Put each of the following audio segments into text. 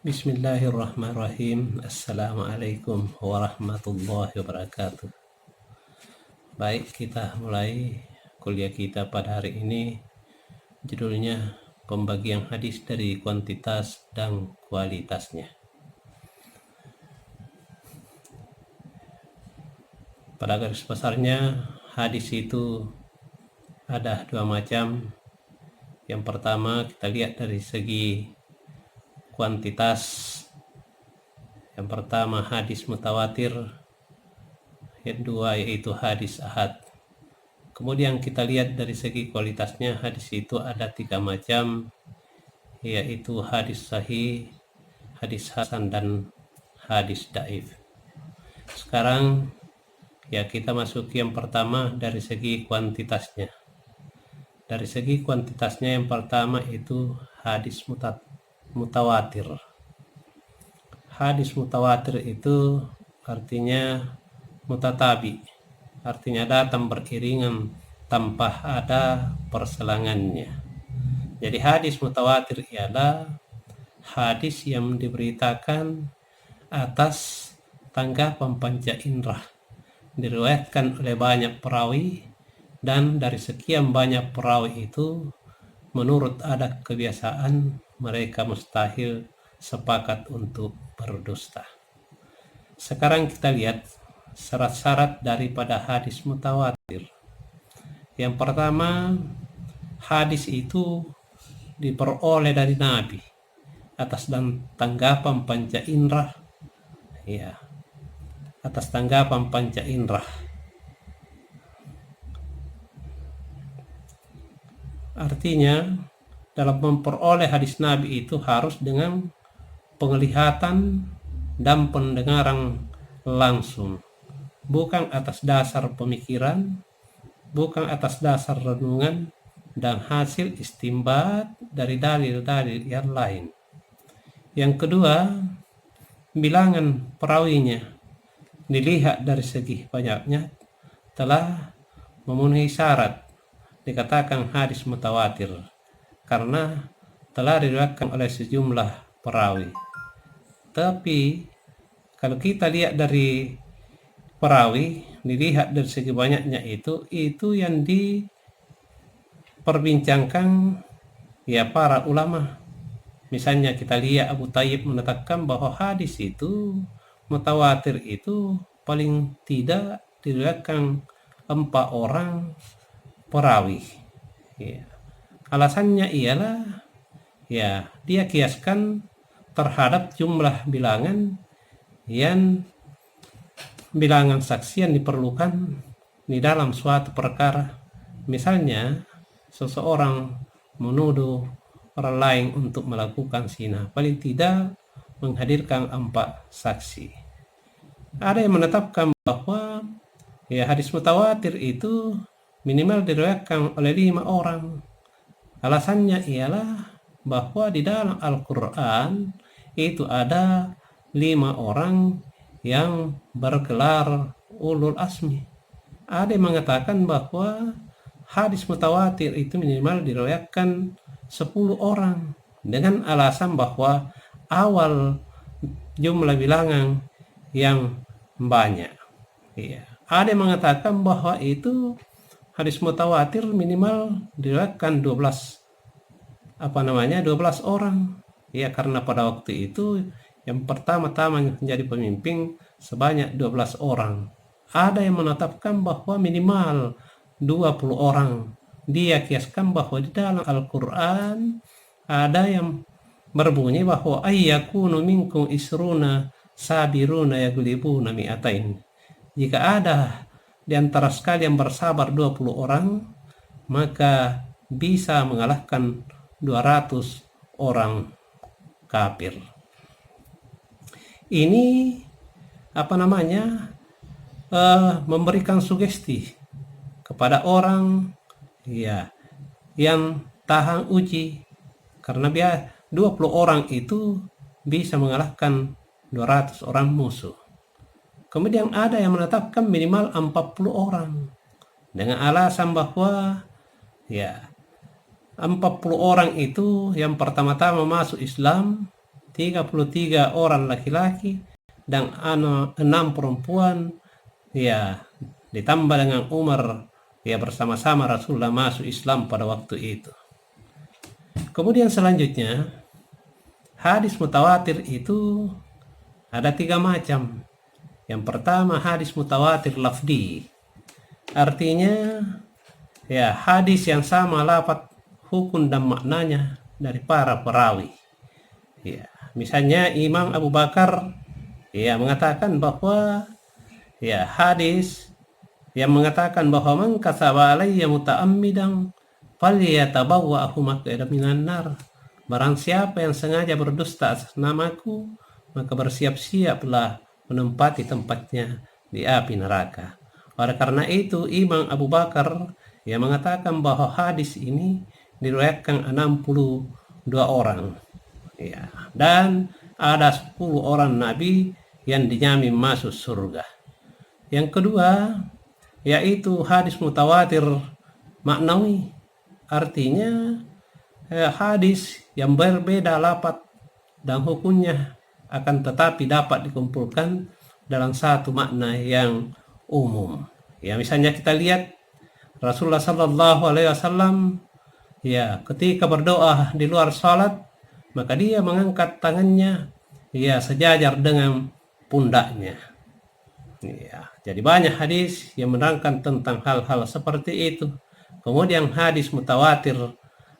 Bismillahirrahmanirrahim. Assalamualaikum warahmatullahi wabarakatuh. Baik, kita mulai kuliah kita pada hari ini. Judulnya pembagian hadis dari kuantitas dan kualitasnya. Pada garis besarnya, hadis itu ada dua macam. Yang pertama, kita lihat dari segi kuantitas. Yang pertama hadis mutawatir, yang kedua yaitu hadis ahad. Kemudian kita lihat dari segi kualitasnya, hadis itu ada tiga macam, yaitu hadis sahih, hadis hasan, dan hadis dhaif. Sekarang ya kita masuk yang pertama dari segi kuantitasnya. Dari segi kuantitasnya yang pertama itu hadis mutawatir. Hadis mutawatir itu artinya mutatabi, artinya datang beriringan tanpa ada perselangannya. Jadi hadis mutawatir ialah hadis yang diberitakan atas tanggapan panca indera, diriwayatkan oleh banyak perawi, dan dari sekian banyak perawi itu menurut adat kebiasaan mereka mustahil sepakat untuk berdusta. Sekarang kita lihat syarat-syarat daripada hadis mutawatir. Yang pertama, hadis itu diperoleh dari Nabi atas tanggapan panca indera, ya, atas tanggapan panca indera. Artinya dalam memperoleh hadis Nabi itu harus dengan penglihatan dan pendengaran langsung, bukan atas dasar pemikiran, bukan atas dasar renungan dan hasil istinbat dari dalil-dalil yang lain. Yang kedua, bilangan perawinya dilihat dari segi banyaknya telah memenuhi syarat dikatakan hadis mutawatir karena telah diriwayatkan oleh sejumlah perawi. Tapi kalau kita lihat dari perawi, dilihat dari segi banyaknya itu yang diperbincangkan ya para ulama. Misalnya kita lihat Abu Thayyib menetapkan bahwa hadis itu mutawatir itu paling tidak diriwayatkan 4 orang perawi. Ya. Alasannya ialah ya dia kiaskan terhadap jumlah bilangan saksi yang diperlukan di dalam suatu perkara. Misalnya seseorang menuduh orang lain untuk melakukan zina, paling tidak menghadirkan 4 saksi. Ada yang menetapkan bahwa ya hadis mutawatir itu minimal diriwayatkan oleh 5 orang. Alasannya ialah bahwa di dalam Al-Quran itu ada 5 orang yang bergelar ulul asmi. Ada yang mengatakan bahwa hadis mutawatir itu minimal diriwayatkan 10 orang dengan alasan bahwa awal jumlah bilangan yang banyak. Ya. Ada yang mengatakan bahwa itu hadis mutawatir minimal diriwayatkan 12 orang. Ya, karena pada waktu itu yang pertama-tama menjadi pemimpin sebanyak 12 orang. Ada yang menetapkan bahwa minimal 20 orang. Dia kiaskan bahwa di dalam Al-Quran ada yang berbunyi bahwa ayyakunu minkum isruna sabiruna yaglibuna mi'atain. Jika ada di antara sekalian bersabar 20 orang, maka bisa mengalahkan 200 orang kafir. Ini memberikan sugesti kepada orang ya yang tahan uji, karena 20 orang itu bisa mengalahkan 200 orang musuh. Kemudian ada yang menetapkan minimal 40 orang dengan alasan bahwa ya 40 orang itu yang pertama-tama masuk Islam 33 orang laki-laki dan 6 perempuan, ya, ditambah dengan Umar, ya, bersama-sama Rasulullah masuk Islam pada waktu itu. Kemudian selanjutnya, hadis mutawatir itu ada 3 macam. Yang pertama, hadis mutawatir lafdi, artinya ya hadis yang sama lafaz, hukum dan maknanya dari para perawi. Ya, misalnya Imam Abu Bakar ya mengatakan bahwa ya hadis yang mengatakan bahwa man kasaba alayya muta'ammidan falyatabawwa'hu maq'adahu minan nar. Barang siapa yang sengaja berdusta atas namaku, maka bersiap-siaplah menempati tempatnya di api neraka. Oleh karena itu Imam Abu Bakar yang mengatakan bahwa hadis ini diriwayatkan 62 orang. Ya, dan ada 10 orang nabi yang dijamin masuk surga. Yang kedua, yaitu hadis mutawatir maknawi, artinya hadis yang berbeda lafaz dan hukumnya akan tetapi dapat dikumpulkan dalam satu makna yang umum. Ya, misalnya kita lihat Rasulullah Sallallahu Alaihi Wasallam ya ketika berdoa di luar salat, maka dia mengangkat tangannya ya sejajar dengan pundaknya. Ya, jadi banyak hadis yang menerangkan tentang hal-hal seperti itu. Kemudian hadis mutawatir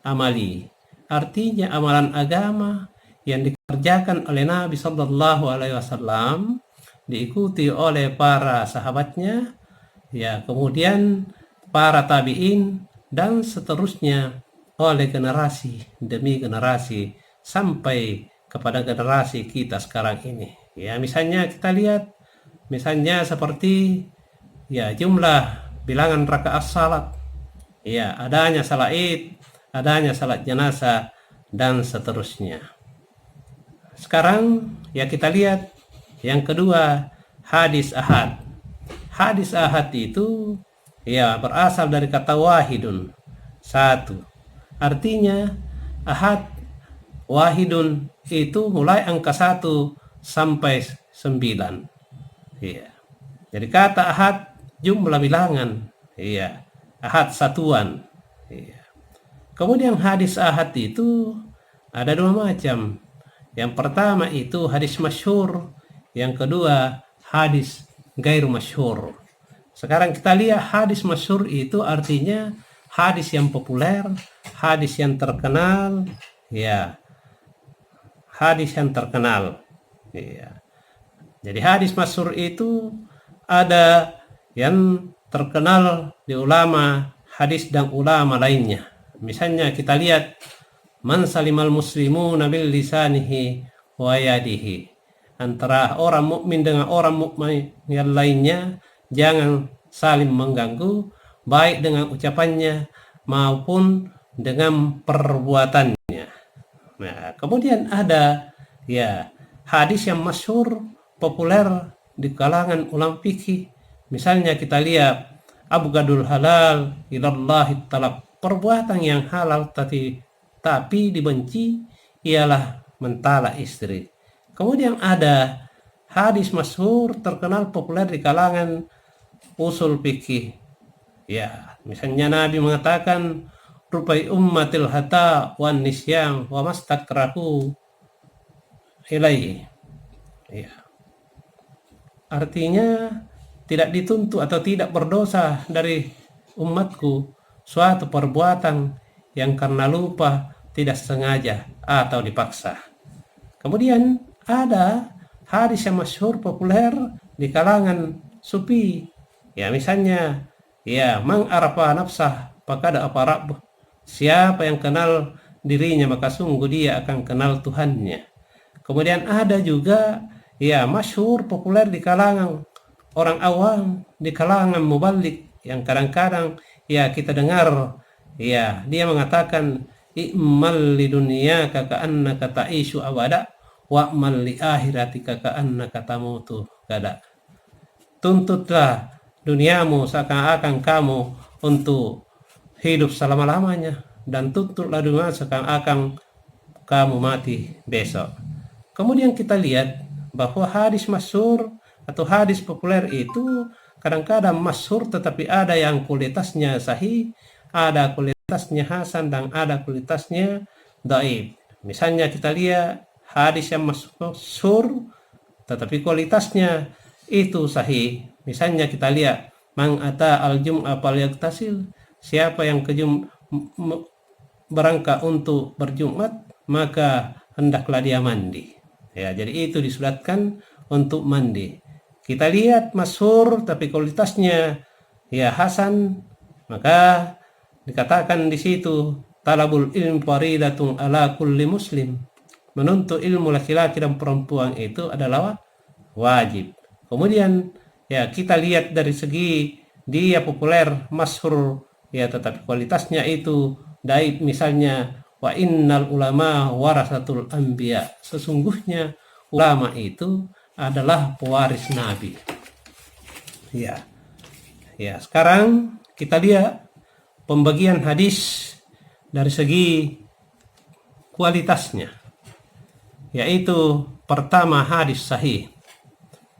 amali, artinya amalan agama yang dikerjakan oleh Nabi Sallallahu Alaihi Wasallam, diikuti oleh para sahabatnya, ya, kemudian para tabi'in dan seterusnya oleh generasi demi generasi sampai kepada generasi kita sekarang ini. Ya, misalnya kita lihat, misalnya seperti ya jumlah bilangan rakaat salat, ya, adanya salat Id, adanya salat jenazah dan seterusnya. Sekarang ya kita lihat yang kedua, hadis ahad. Hadis ahad itu ya berasal dari kata wahidun, satu. Artinya ahad, wahidun itu mulai angka 1 sampai 9. Iya. Jadi kata ahad jumlah bilangan, iya. Ahad satuan. Iya. Kemudian hadis ahad itu ada 2 macam. Yang pertama itu hadis masyhur, yang kedua hadis gairu masyhur. Sekarang kita lihat hadis masyhur itu artinya hadis yang populer, hadis yang terkenal, ya. Hadis yang terkenal. Ya. Jadi hadis masyhur itu ada yang terkenal di ulama hadis dan ulama lainnya. Misalnya kita lihat man salimal muslimuna bil lisanihi wa yadihi. Antara orang mukmin dengan orang mukmin yang lainnya jangan saling mengganggu, baik dengan ucapannya maupun dengan perbuatannya. Nah, kemudian ada ya hadis yang masyhur populer di kalangan ulama fikih. Misalnya kita lihat abghadul halal ilallahi talaq, perbuatan yang halal tapi dibenci ialah mentala istri. Kemudian ada hadis masyhur terkenal populer di kalangan usul fikih. Ya, misalnya Nabi mengatakan rubai ummatil hata wan nisyam wa mastakrahu ilaihi. Ya. Artinya tidak dituntut atau tidak berdosa dari umatku suatu perbuatan yang karena lupa, tidak sengaja atau dipaksa. Kemudian ada hadis yang masyhur populer di kalangan sufi. Ya, misalnya ya man arafa nafsah faqad arafa rabbah. Siapa yang kenal dirinya maka sungguh dia akan kenal Tuhannya. Kemudian ada juga ya masyhur populer di kalangan orang awam, di kalangan mubalik, yang kadang-kadang ya kita dengar ya dia mengatakan i'mal lidunyaka ka'annaka ta'ishu abada wa'mal li akhiratika ka'annaka tamutu gada. Tuntutlah duniamu seakan-akan kamu untuk hidup selama-lamanya, dan tuntutlah dunia seakan-akan kamu mati besok. Kemudian kita lihat bahwa hadis masyhur atau hadis populer itu kadang-kadang masyhur tetapi ada yang kualitasnya sahih, ada kualitasnya hasan, dan ada kualitasnya dhaif. Misalnya kita lihat hadis yang masyhur tetapi kualitasnya itu sahih. Misalnya kita lihat man ata al-jum'ah falyagtasil, siapa yang berangkat untuk berjumat maka hendaklah dia mandi. Ya, jadi itu disuratkan untuk mandi. Kita lihat masyhur tapi kualitasnya ya hasan, maka dikatakan di situ talabul ilm faridatun ala kulli muslim. Menuntut ilmu laki-laki dan perempuan itu adalah wajib. Kemudian ya kita lihat dari segi dia populer, masyhur ya, tetapi kualitasnya itu dhaif. Misalnya wa innal ulama warasatul anbiya, sesungguhnya ulama itu adalah pewaris nabi. Ya. Ya, sekarang kita lihat pembagian hadis dari segi kualitasnya. Yaitu pertama hadis sahih.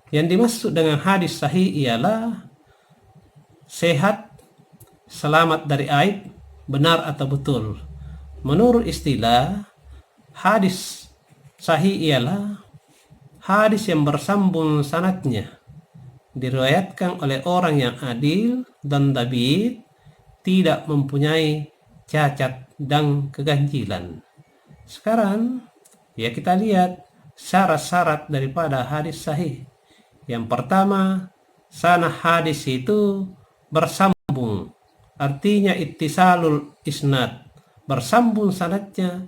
Yang dimaksud dengan hadis sahih ialah sehat, selamat dari aib, benar atau betul. Menurut istilah, hadis sahih ialah hadis yang bersambung sanadnya, diriwayatkan oleh orang yang adil dan dhabit, tidak mempunyai cacat dan keganjilan. Sekarang ya kita lihat syarat-syarat daripada hadis sahih. Yang pertama, sanad hadis itu bersambung, artinya ittisalul isnad, bersambung sanadnya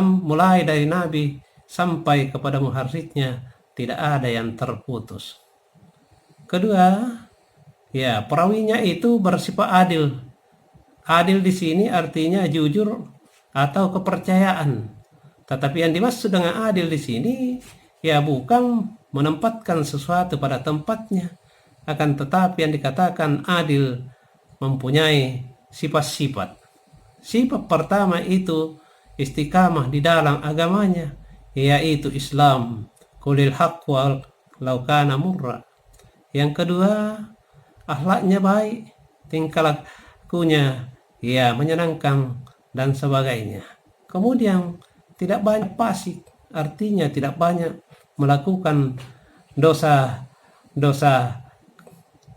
mulai dari Nabi sampai kepada muharrirnya, tidak ada yang terputus. Kedua, ya perawinya itu bersifat adil. Adil di sini artinya jujur atau kepercayaan. Tetapi yang dimaksud dengan adil di sini ya bukan menempatkan sesuatu pada tempatnya, akan tetapi yang dikatakan adil mempunyai sifat-sifat. Sifat pertama itu istiqamah di dalam agamanya, yaitu Islam, qulil haqq walau kana murra. Yang kedua, akhlaknya baik, tingkah lakunya ya menyenangkan dan sebagainya. Kemudian tidak banyak fasik, artinya tidak banyak melakukan dosa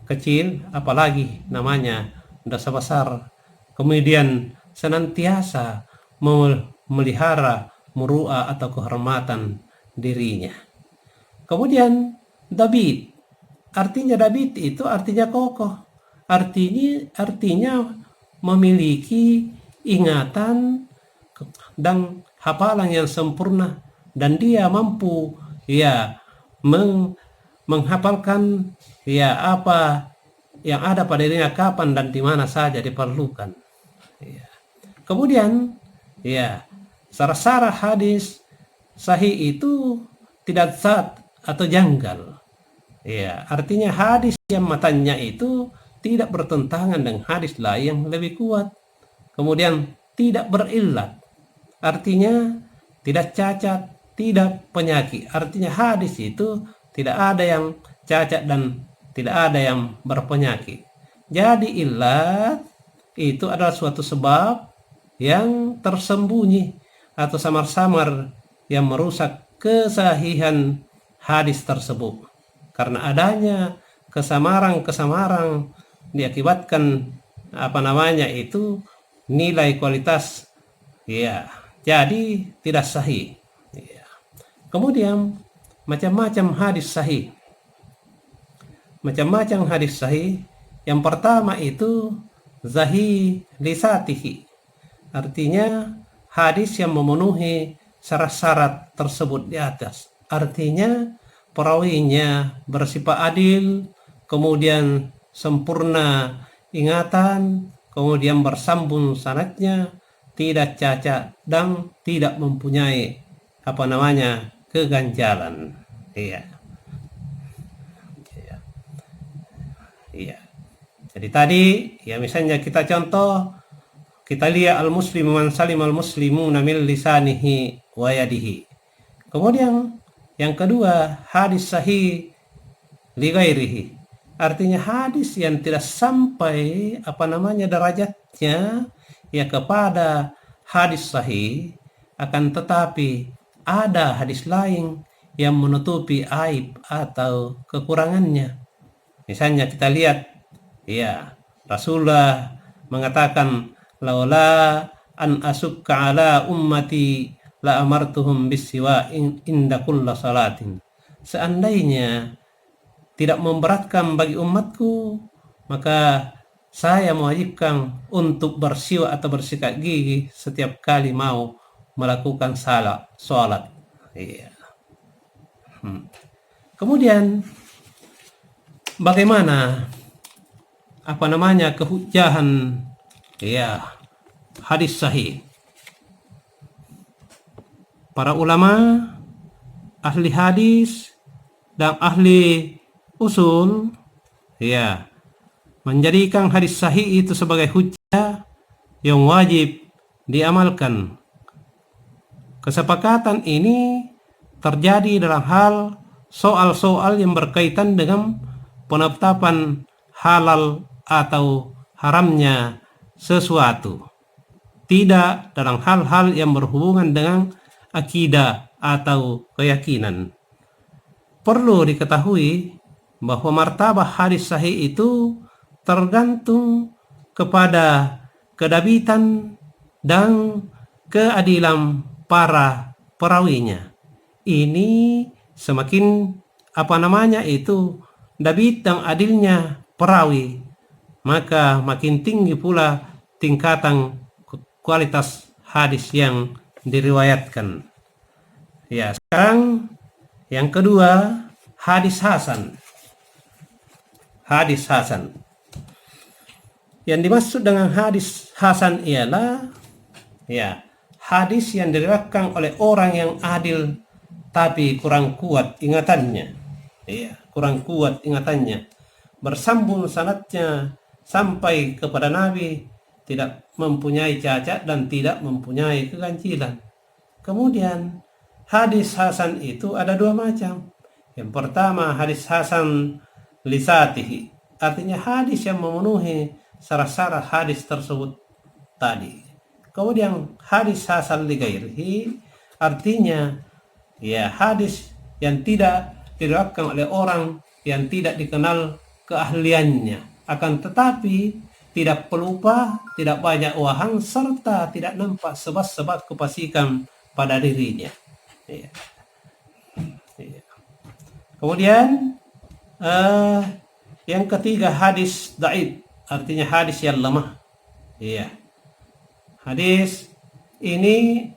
kecil, apalagi namanya dosa besar. Kemudian senantiasa memelihara muru'ah atau kehormatan dirinya. Kemudian dhabit, artinya dhabit itu artinya kokoh, artinya memiliki ingatan dan hafalan yang sempurna, dan dia mampu ya menghafalkan ya apa yang ada pada dirinya kapan dan di mana saja diperlukan. Ya. Kemudian ya syarat-syarat hadis sahih itu tidak sad atau janggal. Ya, artinya hadis yang matanya itu tidak bertentangan dengan hadis lain yang lebih kuat. Kemudian tidak berillat, artinya tidak cacat, tidak penyakit. Artinya hadis itu tidak ada yang cacat dan tidak ada yang berpenyakit. Jadi illat itu adalah suatu sebab yang tersembunyi atau samar-samar yang merusak kesahihan hadis tersebut. Karena adanya kesamaran diakibatkan itu nilai kualitas ya jadi tidak sahih. Ya. Kemudian macam-macam hadis sahih. Macam-macam hadis sahih. Yang pertama itu zahih lisatihi, artinya hadis yang memenuhi syarat-syarat tersebut di atas. Artinya perawinya bersifat adil, kemudian sempurna ingatan, kemudian bersambung sanadnya, tidak cacat dan tidak mempunyai keganjalan. Iya. Iya. Jadi tadi ya misalnya kita lihat al-muslimu man salim al-muslimuna min lisanihi wa yadihi. Kemudian Yang kedua, hadis sahih li ghairihi. Artinya hadis yang tidak sampai derajatnya ya kepada hadis sahih, akan tetapi ada hadis lain yang menutupi aib atau kekurangannya. Misalnya kita lihat, ya Rasulullah mengatakan, laula an asukka ala ummati la amartuhum bisiwa inda kulla salatin. Seandainya tidak memberatkan bagi umatku, maka saya mewajibkan untuk bersiwak atau bersikat gigi setiap kali mau melakukan salat. Iya. Kemudian bagaimana kehujahan ya hadis sahih? Para ulama, ahli hadis dan ahli usul ya menjadikan hadis sahih itu sebagai hujjah yang wajib diamalkan. Kesepakatan ini terjadi dalam hal soal-soal yang berkaitan dengan penetapan halal atau haramnya sesuatu, tidak dalam hal-hal yang berhubungan dengan akidah atau keyakinan. Perlu diketahui bahwa martabah hadis sahih itu tergantung kepada kedabitan dan keadilan para perawinya. Ini semakin dabit dan adilnya perawi, maka makin tinggi pula tingkatan kualitas hadis yang diriwayatkan. Ya, sekarang yang kedua, hadis hasan. Hadis hasan. Yang dimaksud dengan hadis hasan ialah hadis yang diriwayatkan oleh orang yang adil tapi kurang kuat ingatannya. Bersambung sanadnya sampai kepada Nabi, tidak mempunyai cacat dan tidak mempunyai keganjilan. Kemudian hadis hasan itu ada dua macam. Yang pertama, hadis hasan lisatihi, artinya hadis yang memenuhi syarat-syarat hadis tersebut tadi. Kemudian hadis hasan li ghairihi, artinya hadis yang tidak diriwayatkan oleh orang yang tidak dikenal keahliannya, akan tetapi tidak pelupa, tidak banyak wahang, serta tidak nampak sebab-sebab kefasikan pada dirinya. Kemudian yang ketiga, hadis dhaif, artinya hadis yang lemah. Hadis ini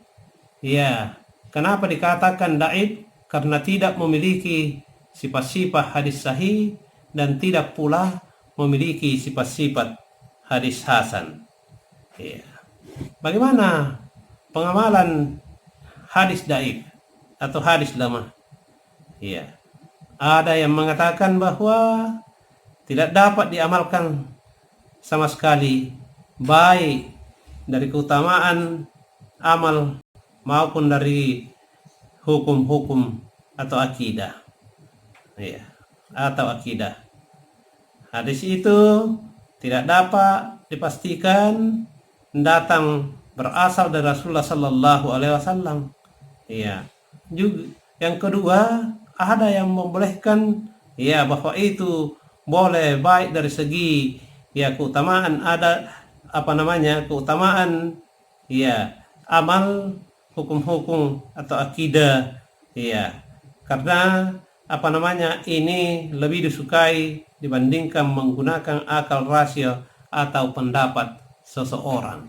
kenapa dikatakan dhaif? Karena tidak memiliki sifat-sifat hadis sahih dan tidak pula memiliki sifat-sifat hadis hasan. Bagaimana pengamalan hadis dhaif atau hadis lemah? Ada yang mengatakan bahwa tidak dapat diamalkan sama sekali, baik dari keutamaan amal maupun dari hukum-hukum atau akidah. Hadis itu tidak dapat dipastikan datang berasal dari Rasulullah Sallallahu Alaihi Wasallam. Juga yang kedua, ada yang membolehkan bahwa itu boleh, baik dari segi keutamaan, ada keutamaan amal, hukum-hukum atau akidah, karena ini lebih disukai dibandingkan menggunakan akal rasio atau pendapat seseorang.